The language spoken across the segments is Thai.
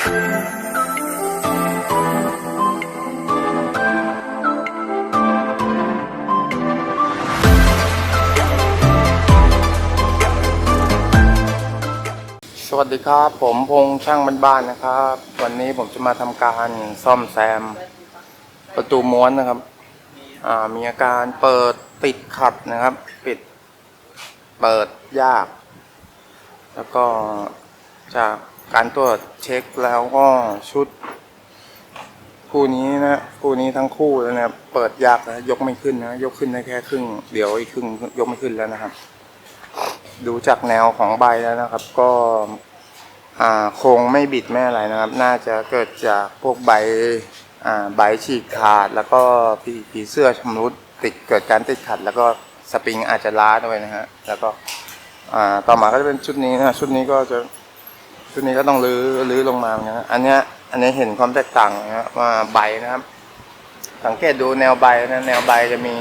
สวัสดีครับผมพงษ์ช่างบ้านๆนะครับวันนี้ผมจะมาทำการซ่อมแซมประตูม้วนนะครับมีอาการเปิดติดขัดนะครับเปิดยากแล้วก็จากการตรวจเช็คแล้วก็ชุดคู่นี้ทั้งคู่แล้วนะครับเปิดยากนะยกไม่ขึ้นนะยกขึ้นได้แค่ครึ่งเดี๋ยวอีกครึ่งยกไม่ขึ้นแล้วนะครับดูจากแนวของใบแล้วนะครับก็โครงไม่บิดไม่อะไรนะครับน่าจะเกิดจากพวกใบฉีกขาดแล้วก็ผีเสื้อชำรุดเกิดการติดขัดแล้วก็สปริงอาจจะล้าด้วยนะฮะแล้วก็ต่อมาก็จะเป็นชุดนี้นะชุดนี้ก็ต้องรื้อลงมาเหมือนกันนะอันนี้เห็นความแตกต่างนะว่าใบนะครับสังเกตดูแนวใบนะแนวใบจะมี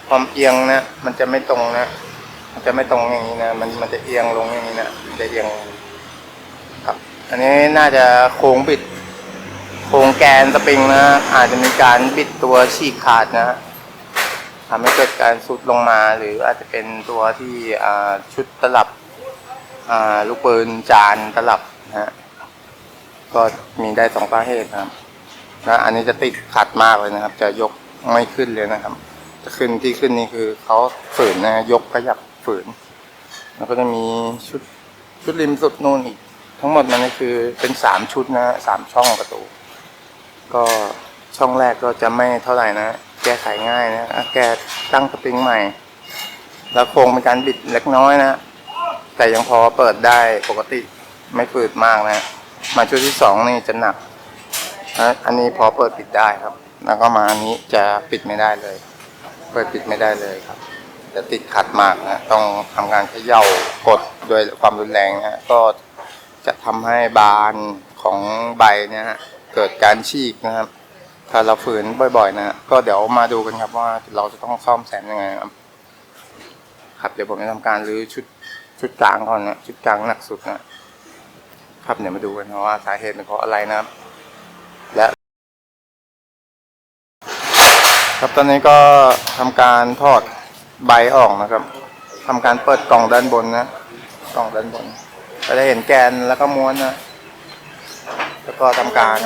ความเอียงนะมันจะไม่ตรงนะมันจะไม่ตรงอย่างนี้นะมันจะเอียงลงอย่างนี้นะจะเอียงครับอันนี้น่าจะโค้งบิดโครงแกนสปริงนะอาจจะมีการบิดตัวฉีกขาดนะทำให้เกิดการซุดลงมาหรืออาจจะเป็นตัวที่ชุดตลับลูกปืนจานตลับนะฮะก็มีได้2 สาเหตุนะครับนะอันนี้จะติดขัดมากเลยนะครับจะยกไม่ขึ้นเลยนะครับจะขึ้นนี่คือเขาฝืนนะยกขยับฝืนแล้วก็จะมีชุดริมสุดนู่นอีกทั้งหมดมันก็คือเป็น3 ชุดนะ3 ช่องประตูก็ช่องแรกก็จะไม่เท่าไหร่นะแก้ไขง่ายนะแกตั้งสปริงใหม่แล้วโครงเป็นการบิดเล็กน้อยนะแต่ยังพอเปิดได้ปกติไม่ฝืดมากนะมาชุดที่2นี่จะหนักนะอันนี้พอเปิดปิดได้ครับแล้วก็มาอันนี้จะปิดไม่ได้เลยเปิดปิดไม่ได้เลยครับจะติดขัดมากนะต้องทำการเขย่ากดโดยความรุนแรงนะก็จะทำให้บานของใบเนี่ยเกิดการฉีกนะครับถ้าเราฝืนบ่อยๆนะก็เดี๋ยวมาดูกันครับว่าเราจะต้องซ่อมแซมยังไงครับเดี๋ยวผมจะทำการรื้อชุดกลางก่อนนะชุดกลางหนักสุดนะครับเดี๋ยวมาดูกันว่าสาเหตุเป็นเพราะอะไรนะครับและครับตอนนี้ก็ทำการถอดใบออกนะครับทำการเปิดกล่องด้านบนนะกล่องด้านบนก็จะเห็นแกนแล้วก็ม้วนนะแล้วก็ทำการ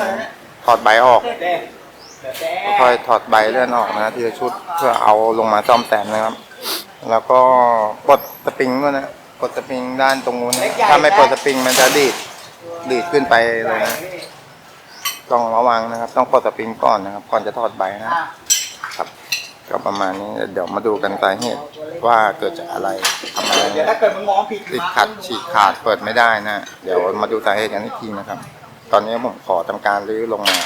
ถอดใบออกค่อยถอดใบเลื่อนออกนะทีละชุดเพื่อเอาลงมาซ่อมแซมนะครับแล้วก็ปลดสปริงด้วยนะปลดสปริงด้านตรงนู้นถ้าไม่ปลดสปริงมันจะดีดขึ้นไปเลยนะต้องระวังนะครับต้องปลดสปริงก่อนนะครับก่อนจะถอดใบนะครับก็ประมาณนี้เดี๋ยวมาดูกันสาเหตุว่าเกิดจากอะไรทำไมติดขัดฉีกขาดเปิดไม่ได้นะเดี๋ยวมาดูสาเหตุกันอีกทีนะครับตอนนี้ผมขอทำการรื้อลงมา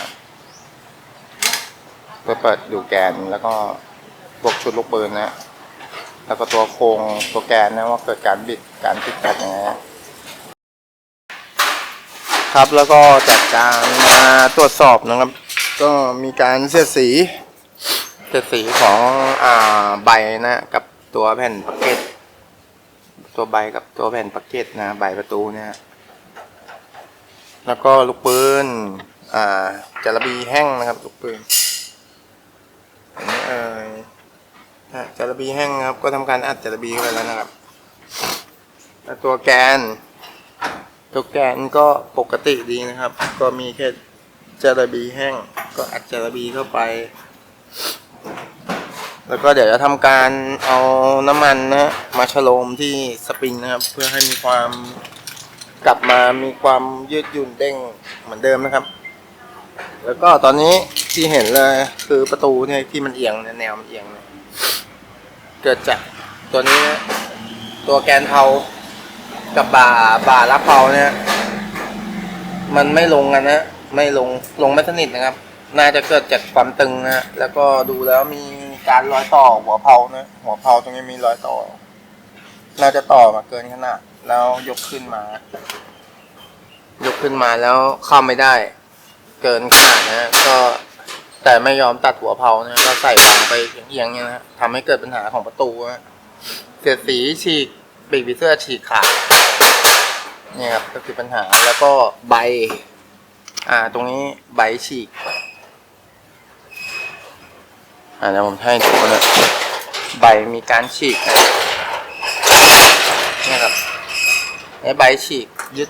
เพื่อเปิดดูแกนแล้วก็พวกชุดลูกปืนนะแล้วก็ตัวโครงตัวแกนนะว่าเกิดการบิดการติดขัดยังไงครับแล้วก็จัดการมาตรวจสอบนะครับก็มีการเสียดสีของใบนะกับตัวแผ่นปากเก็ตตัวใบกับตัวแผ่นปากเก็ตนะใบประตูเนี่ยแล้วก็ลูกปืนจาระบีแห้งนะครับลูกปืนอันนี้จาระบีแห้งครับก็ทำการอัดจาระบีเข้าไปแล้วนะครับแล้วตัวแกนก็ปกติดีนะครับก็มีแค่จาระบีแห้งก็อัดจาระบีเข้าไปแล้วก็เดี๋ยวจะทำการเอาน้ำมันนะมาฉโลมที่สปริงนะครับเพื่อให้มีความกลับมามีความยืดหยุ่นเด้งเหมือนเดิมนะครับแล้วก็ตอนนี้ที่เห็นเลยคือประตูเนี่ยที่มันเอียงแนวมันเอียงเกิดจากตัวนี้นะตัวแกนเผากับบ่ารับเผาเนี่ยมันไม่ลงกันนะไม่ลงไม่สนิทนะครับน่าจะเกิดจากความตึงนะแล้วก็ดูแล้วมีการรอยต่อหัวเผานะหัวเผาตรงนี้มีรอยต่อน่าจะต่อมาเกินขนาดแล้วยกขึ้นมาแล้วเข้าไม่ได้เกินขนาดนะก็แต่ไม่ยอมตัดหัวเผานะก็ใส่วางไปเอียงๆเนี่ยนะทำให้เกิดปัญหาของประตูนะเสียดสีฉีกปีกผีเสื้อฉีกขาดเนี่ยครับก็คือปัญหาแล้วก็ใบ ตรงนี้ใบฉีกเดี๋ยวผมให้ดูนะใบมีการฉีกนี่ครับใบฉีกยึด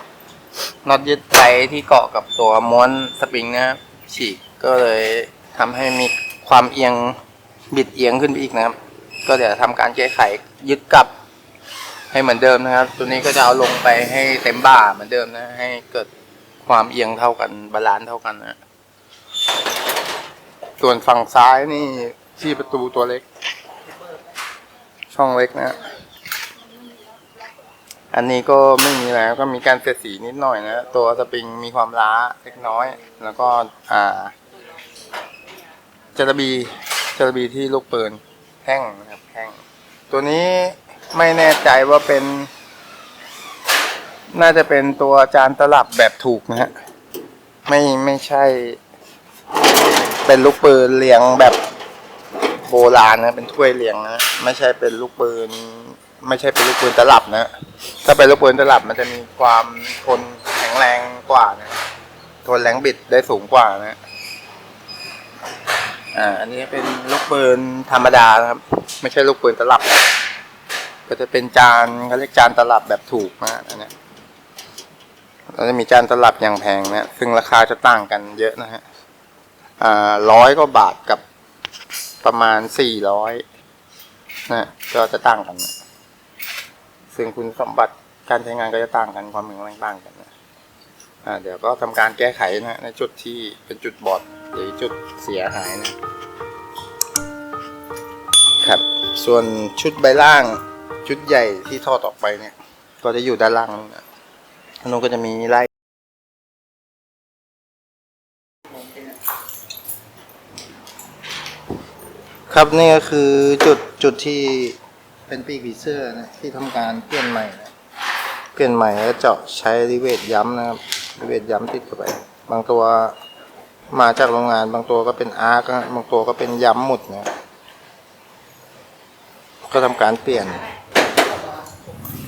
น็อตยึดใบที่เกาะกับตัวม้วนสปริงนะครับฉีกก็เลยทำให้มีความเอียงบิดเอียงขึ้นไปอีกนะครับก็เดี๋ยวทำการแก้ไขยึดกลับให้เหมือนเดิมนะครับตัวนี้ก็จะเอาลงไปให้เต็มบ่าเหมือนเดิมนะให้เกิดความเอียงเท่ากันบาลานซ์เท่ากันนะส่วนฝั่งซ้ายนี่ที่ประตูตัวเล็กช่องเล็กนะอันนี้ก็ไม่มีแล้วก็มีการเสียดสีนิดหน่อยนะตัวสปริงมีความล้าเล็กน้อยแล้วก็จระบีที่ลูกปืนแห้งนะครับแห้งตัวนี้ไม่แน่ใจว่าเป็นน่าจะเป็นตัวจานตลับแบบถูกนะฮะไม่ใช่เป็นลูกปืนเรียงแบบโบราณนะเป็นถ้วยเรียงนะไม่ใช่เป็นลูกปืนตลับนะถ้าเป็นลูกปืนตลับมันจะมีความทนแข็งแรงกว่านะทนแรงบิดได้สูงกว่านะอันนี้เป็นลูกปืนธรรมดานะครับไม่ใช่ลูกปืนตลับก็จะเป็นจานเขาเรียกจานตลับแบบถูกนะอันนี้เราจะมีจานตลับอย่างแพงนะซึ่งราคาจะต่างกันเยอะนะฮะ100 กว่าบาทกับประมาณ400นะก็จะต่างกันนะซึ่งคุณสมบัติการใช้งานก็จะต่างกันความแข็งแรงต่างกันนะเดี๋ยวก็ทำการแก้ไขนะในจุดที่เป็นจุดบอดหรือจุดเสียหายนะครับส่วนชุดใบล่างชุดใหญ่ที่ทอดออกไปเนี่ยก็จะอยู่ด้านล่างนะอันนู้นก็จะมีไล่ครับนี่ก็คือจุดที่เป็นปีกผีเสื้อนะที่ทำการเปลี่ยนใหม่นะเปลี่ยนใหม่แล้วเจาะใช้ริเวทย้ำนะครับริเวทย้ำติดเข้าไปบางตัวมาจากโรงงานบางตัวก็เป็นอาร์คบางตัวก็เป็นย้ำหมุดนะก็ทำการเปลี่ยน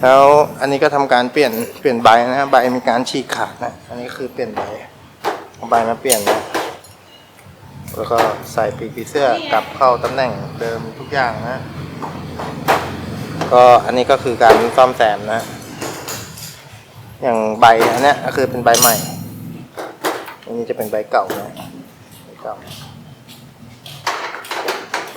แล้วอันนี้ก็ทำการเปลี่ยนใบนะใบมีการฉีกขาดนะอันนี้คือเปลี่ยนใบเอาใบมาเปลี่ยนนะแล้วก็ใส่ปีกผีเสื้อกลับเข้าตำแหน่งเดิมทุกอย่างนะก็อันนี้ก็คือการซ่อมแซมนะอย่างใบอันนี้ก็คือเป็นใบใหม่อันนี้จะเป็นใบเก่านะใบเก่า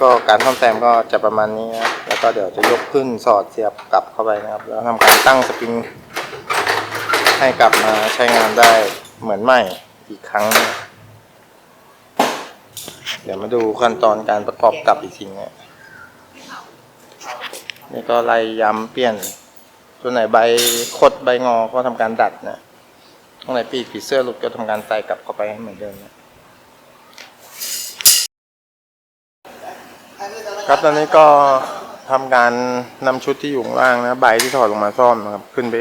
ก็การซ่อมแซมก็จะประมาณนี้นะแล้วก็เดี๋ยวจะยกขึ้นสอดเสียบกลับเข้าไปนะครับแล้วทำการตั้งสปริงให้กลับมาใช้งานได้เหมือนใหม่อีกครั้งนะเดี๋ยวมาดูขั้นตอนการประกอบกลับอีกทีนะนี่ก็ไล่ย้ำเปลี่ยนตัวไหนใบคดใบงอก็ทำการดัดนะตรงไหนปีกผีเสื้อหลุดก็ทำการใส่กลับเข้าไปให้เหมือนเดิมนะครับตอนนี้ก็ทำการนำชุดที่อยู่ข้างล่างนะใบที่ถอดลงมาซ่อมนะครับขึ้นไป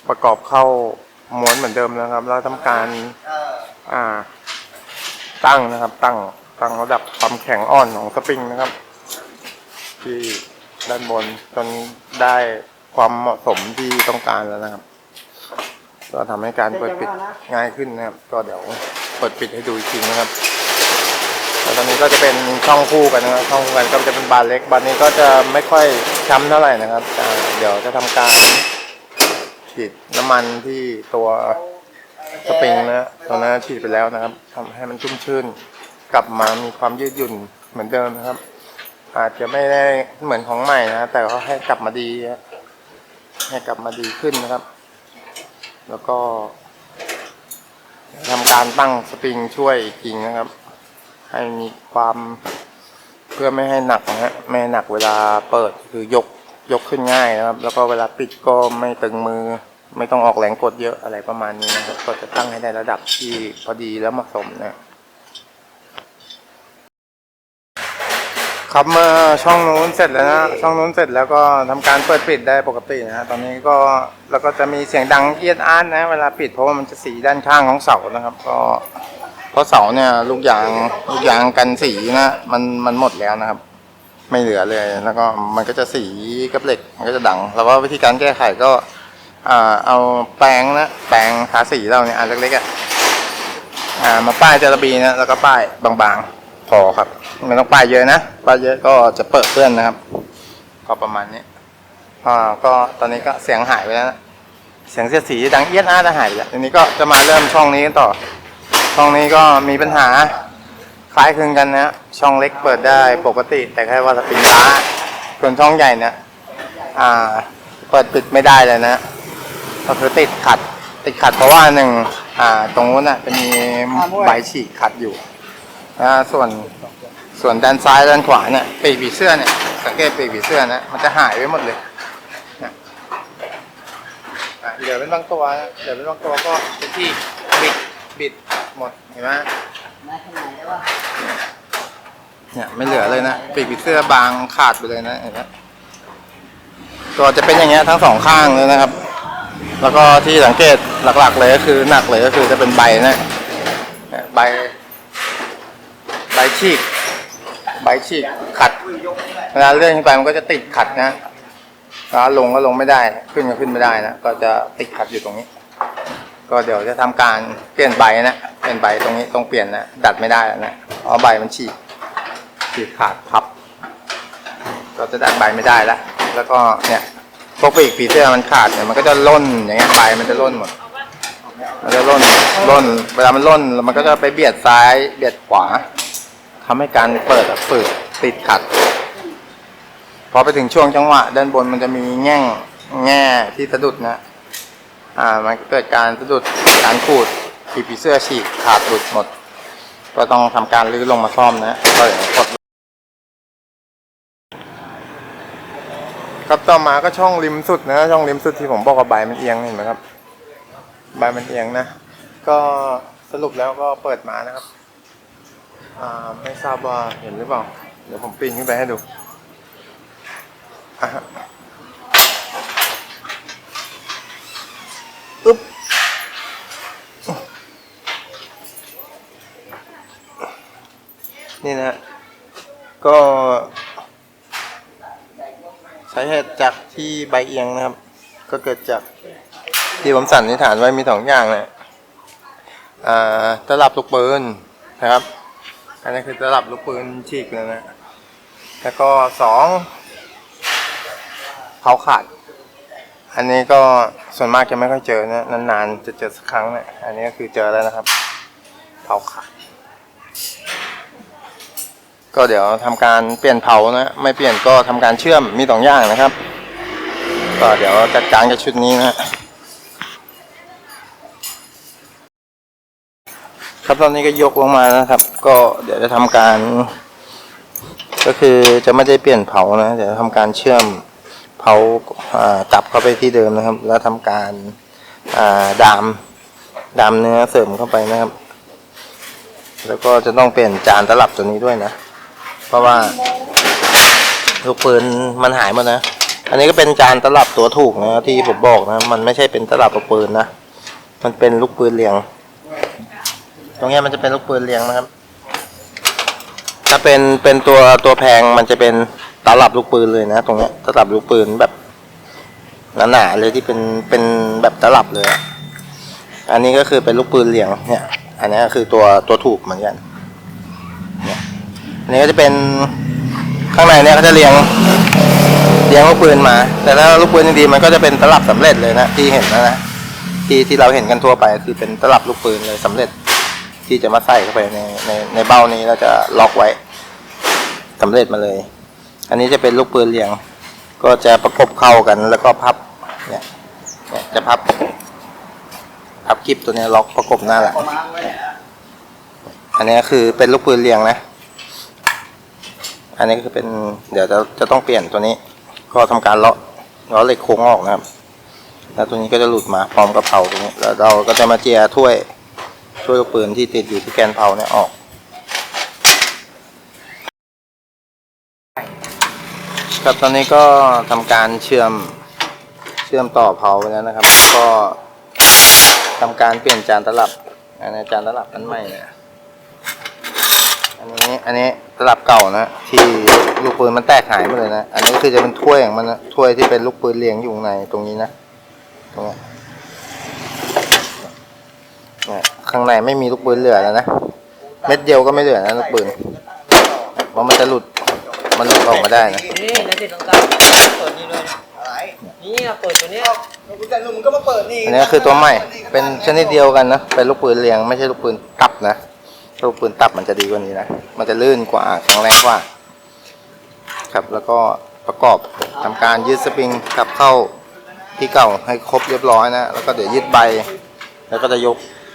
ประกอบเข้าม้วนเหมือนเดิมนะครับแล้วทำการตั้งนะครับตั้งระดับความแข็งอ่อนของสปริงนะครับที่ด้านบนจนได้ความเหมาะสมที่ต้องการแล้วนะครับก็ทำให้การเปิดปิดง่ายขึ้นนะครับก็เดี๋ยวเปิดปิดให้ดูอีกทีนะครับแล้วตอนนี้ก็จะเป็นช่องคู่กันนะครับช่องคู่กันก็จะเป็นบานเล็กบานนี้ก็จะไม่ค่อยช้ำเท่าไหร่นะครับเดี๋ยวจะทำการฉีดน้ำมันที่ตัวสปริงนะตอนนั้นฉีดไปแล้วนะครับทำให้มันชุ่มชื่นกลับมามีความยืดหยุ่นเหมือนเดิมนะครับอาจจะไม่ได้เหมือนของใหม่นะแต่เขาให้กลับมาดีขึ้นนะครับแล้วก็ทำการตั้งสปริงช่วยอีกทีนะครับให้มีความเพื่อไม่ให้หนักนะฮะไม่หนักเวลาเปิดคือยกขึ้นง่ายนะครับแล้วก็เวลาปิดก็ไม่ตึงมือไม่ต้องออกแรงกดเยอะอะไรประมาณนี้นะครับก็จะตั้งให้ได้ระดับที่พอดีและเหมาะสมนะครับเมื่อช่องนู้นเสร็จแล้วนะช่องนู้นเสร็จแล้วก็ทำการเปิดปิดได้ปกตินะตอนนี้ก็แล้วก็จะมีเสียงดังเอียดอาร์ตนะเวลาปิดเพราะว่ามันจะสีด้านข้างของเสานะครับก็เพราะเสาเนี่ยลูกยางกันสีนะมันหมดแล้วนะครับไม่เหลือเลยแล้วก็มันก็จะสีกับเหล็กมันก็จะดังแล้วก็วิธีการแก้ไขก็เอาแปรงทาสีเราเนี่ยอันเล็กๆ มาป้ายจระบีนะแล้วก็ป้ายบางๆพอครับไม่ต้องป้ายเยอะนะป้ายเยอะก็จะเปื้อนนะครับก็ประมาณนี้ก็ตอนนี้ก็เสียงหายไปแล้วนะเสียงเสียดสีดังเอี๊ยดอาร์ตหายไปแล้วทีนี้ก็จะมาเริ่มช่องนี้กันต่อช่องนี้ก็มีปัญหาคล้ายคลึงกันนะช่องเล็กเปิดได้ปกติแต่แค่ว่าสปริงช้าส่วนช่องใหญ่เนี่ยเปิดปิดไม่ได้เลยนะก็คือติดขัดเพราะว่าหนึ่งตรงนู้นน่ะจะมีใบฉีกขัดอยู่ส่วนด้านซ้ายด้านขวาเนี่ยปีกผีเสื้อเนี่ยสังเกตปีกผีเสื้อนะมันจะหายไปหมดเลยเหลือเป็นบางตัวนะเหลือเป็นบางตัวก็เป็นที่บิดหมดเห็นไหมเนี่ยไม่เหลือเลยนะปีกผีเสื้อบางขาดไปเลยนะเห็นไหมก็จะเป็นอย่างเงี้ยทั้งสองข้างเลยนะครับแล้วก็ที่สังเกตหลักๆเลยก็คือหนักเลยก็คือจะเป็นใบนะใบฉีกขัดเวลาเลื่อนขึ้นไปมันก็จะติดขัดนะแล้วลงก็ลงไม่ได้ขึ้นก็ขึ้นไม่ได้นะก็จะติดขัดอยู่ตรงนี้ ก็เดี๋ยวจะทำการเปลี่ยนใบนะเปลี่ยนใบตรงนี้ต้องเปลี่ยนนะดัดไม่ได้แล้วนะเพราะใบมันฉีกขาดพับก็จะดัดใบไม่ได้แล้วก็เนี่ยพวกปีกผีเสื้อมันขาดเนี่ยมันก็จะล่นอย่างเงี้ยใบมันจะล่นหมดมันจะล่นเวลามันล่นมันก็จะไปเบียดซ้ายเบียดขวาทำให้การเปิดฝืดติดขัดพอไปถึงช่วงจังหวะด้านบนมันจะมีแง่ที่สะดุดนะมันเกิดการสะดุดการขูดปีกผีเสื้อฉีกขาดหลุดหมดก็ต้องทำการรื้อลงมาซ่อมนะก็เดี๋ยวกดครับต่อมาก็ช่องริมสุดนะช่องริมสุดที่ผมบอกว่าใบมันเอียงเห็นไหมครับใบมันเอียงนะก็สรุปแล้วก็เปิดมานะครับไม่ทราบว่าเห็นหรือเปล่าเดี๋ยวผมปีนขึ้นไปให้ดูอึ๊บนี่นะก็สาเหตุจากที่ใบเอียงนะครับก็เกิดจากที่ผมสันนิษฐานไว้มี2อย่างเลยตลับลูกปืนนะครับอันนี้คือตลับลูกปืนฉีกเลยนะแล้วก็2เผาขาดอันนี้ก็ส่วนมากจะไม่ค่อยเจอนะนานๆจะเจอสักครั้งนะอันนี้ก็คือเจอแล้วนะครับเผาขาดก็เดี๋ยวทำการเปลี่ยนเผานะไม่เปลี่ยนก็ทำการเชื่อมมี2อย่างนะครับก็เดี๋ยวจัดการกับชุดนี้นะครับตอนนี้ก็ยกลงมานะครับก็เดี๋ยวจะทำการก็คือจะไม่ได้เปลี่ยนเผานะเดี๋ยวทำการเชื่อมเผากลับเข้าไปที่เดิมนะครับแล้วทำการดามเนื้อเสริมเข้าไปนะครับแล้วก็จะต้องเปลี่ยนจานตลับตัวนี้ด้วยนะเพราะว่าลูกปืนมันหายหมดนะอันนี้ก็เป็นจานตลับตัวถูกนะที่ผมบอกนะมันไม่ใช่เป็นตลับลูกปืนนะมันเป็นลูกปืนเรียงตรงนี้มันจะเป็นลูกปืนเรียงนะครับถ้าเป็นตัวแพงมันจะเป็นตลับลูกปืนเลยนะตรงนี้ตลับลูกปืนแบบหนาๆเลยที่เป็นแบบตลับเลยอันนี้ก็คือเป็นลูกปืนเรียงเนี่ยอันนี้ก็คือตัวถูกเหมือนกันเนี่ยอันนี้ก็จะเป็นข้างในเนี่ยเขาจะเรียงลูกปืนมาแต่ถ้าลูกปืนดีๆมันก็จะเป็นตลับสำเร็จเลยนะที่เห็นนะที่เราเห็นกันทั่วไปคือเป็นตลับลูกปืนเลยสำเร็จที่จะมาใส่เข้าไปในเบ้านี้แล้วจะล็อกไว้สำเร็จมาเลยอันนี้จะเป็นลูกปืนเรียงก็จะประกบเข้ากันแล้วก็พับเนี่ยจะพับคลิปตัวนี้ล็อกประกบหน้าหลังอันนี้คือเป็นลูกปืนเรียงนะอันนี้คือเป็นเดี๋ยวจะต้องเปลี่ยนตัวนี้ก็ทำการเลาะเหล็กโค้งออกนะครับแล้วตัวนี้ก็จะหลุดมาพร้อมกับเผาตรงนี้แล้วเราก็จะมาเจียถ้วยลูกปืนที่ติดอยู่ที่แกนเผาเนี่ยออกครับตอนนี้ก็ทำการเชื่อมต่อเผาไปแล้วนะครับก็ทำการเปลี่ยนจานตลับอันนี้จานตลับอันใหม่เนี่ยอันนี้ตลับเก่านะที่ลูกปืนมันแตกหายไปเลยนะอันนี้คือจะเป็นถ้วยของมันนะถ้วยที่เป็นลูกปืนเรียงอยู่ในตรงนี้นะตรงนี้ เนี่ยข้างในไม่มีลูกปืนเหลือแล้วนะเม็ดเดียวก็ไม่เหลือนะลูกปืนเพราะมันจะหลุดออกมาได้นะนี่นะสิต้องการเปิดนี่เลยอะไรนี่เปิดตัวนี้แต่ลุงก็มาเปิดนี่อันนี้คือตัวใหม่เป็นชนิดเดียวกันนะเป็นลูกปืนเรียงไม่ใช่ลูกปืนตับนะลูกปืนตับมันจะดีกว่านี้นะมันจะลื่นกว่าแข็งแรงกว่าครับแล้วก็ประกอบทำการยืดสปริงกลับเข้าที่เก่าให้ครบเรียบร้อยนะแล้วก็เดี๋ยวยืดใบแล้วก็จะ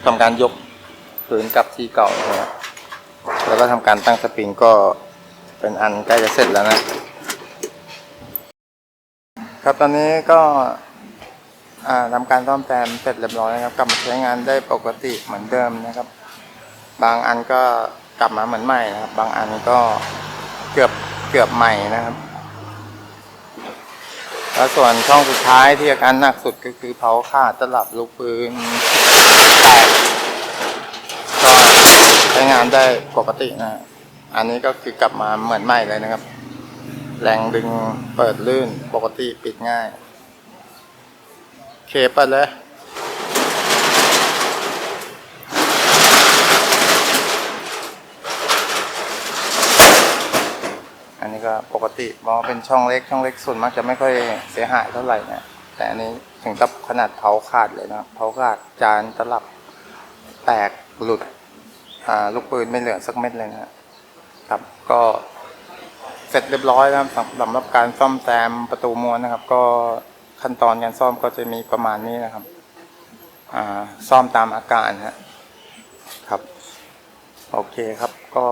ทำการยกปืนกลับที่เก่านะแล้วก็ทำการตั้งสปริงก็เป็นอันใกล้จะเสร็จแล้วนะครับตอนนี้ก็ทำการซ่อมแซมเสร็จเรียบร้อยนะครับกลับมาใช้งานได้ปกติเหมือนเดิมนะครับบางอันก็กลับมาเหมือนใหม่นะครับบางอันก็เกือบใหม่นะครับแล้วส่วนช่องสุดท้ายที่อาการหนักสุดก็คือเผาขาดตลับลูกปืนแตกก็ใช้งานได้ปกตินะอันนี้ก็คือกลับมาเหมือนใหม่เลยนะครับแรงดึงเปิดลื่นปกติปิดง่ายเคเปิดเลยอันนี้ก็ปกติมองเป็นช่องเล็กส่วนมากจะไม่ค่อยเสียหายเท่าไหร่นะแต่อันนี้ถึงกับขนาดเผาขาดเลยนะเผาขาดจานตลับแตกหลุดลูกปืนไม่เหลือสักเม็ดเลยนะครับก็เสร็จเรียบร้อยแล้วสำหรับการซ่อมแซมประตูม้วนนะครับก็ขั้นตอนการซ่อมก็จะมีประมาณนี้นะครับซ่อมตามอาการครับโอเคครับก็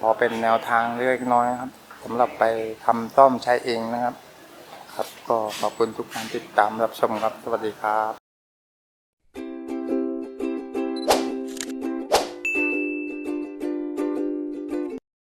พอเป็นแนวทางเล็กน้อยครับสำหรับไปทำซ่อมใช้เองนะครับก็ขอบคุณทุกท่านติดตามรับชมครับสวัสดีครับ